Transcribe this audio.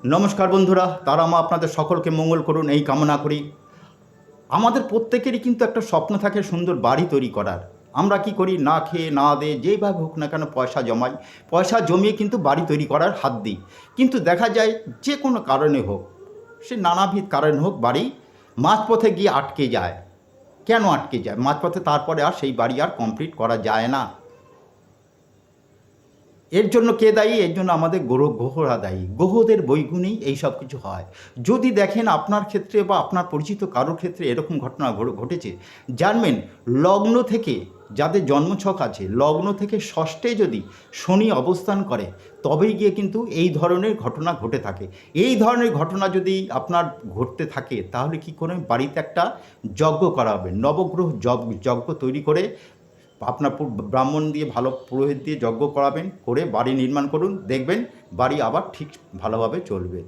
নমস্কার বন্ধুরা, তারা মা আপনাদের সকলকে মঙ্গল করুন এই কামনা করি। আমাদের প্রত্যেকেরই কিন্তু একটা স্বপ্ন থাকে সুন্দর বাড়ি তৈরি করার। আমরা কি করি, না খেয়ে না দিয়ে যেইভাবে হোক না কেন পয়সা জমাই, পয়সা জমিয়ে কিন্তু বাড়ি তৈরি করার হাত দিই। কিন্তু দেখা যায় যে কোনো কারণে হোক, সে নানাবিধ কারণ হোক, বাড়ি মাঝপথে গিয়ে আটকে যায়। কেন আটকে যায় মাঝপথে? তারপরে আর সেই বাড়ি আর কমপ্লিট করা যায় না। এর জন্য কে দায়ী? এর জন্য আমাদের গ্রহরা দায়ী। গ্রহদের বৈগুণেই এই সব কিছু হয়। যদি দেখেন আপনার ক্ষেত্রে বা আপনার পরিচিত কারোর ক্ষেত্রে এরকম ঘটনা ঘটেছে, জানবেন লগ্ন থেকে, যাদের জন্মছক আছে লগ্ন থেকে ষষ্ঠে যদি শনি অবস্থান করে, তবেই গিয়ে কিন্তু এই ধরনের ঘটনা ঘটে থাকে। এই ধরনের ঘটনা যদি আপনার ঘটতে থাকে, তাহলে কি করে বাড়িতে একটা যজ্ঞ করা হবে, নবগ্রহ যজ্ঞ তৈরি করে আপনার ব্রাহ্মণ দিয়ে, ভালো পুরোহিত দিয়ে যজ্ঞ করাবেন, করে বাড়ি নির্মাণ করুন, দেখবেন বাড়ি আবার ঠিক ভালোভাবে চলবে।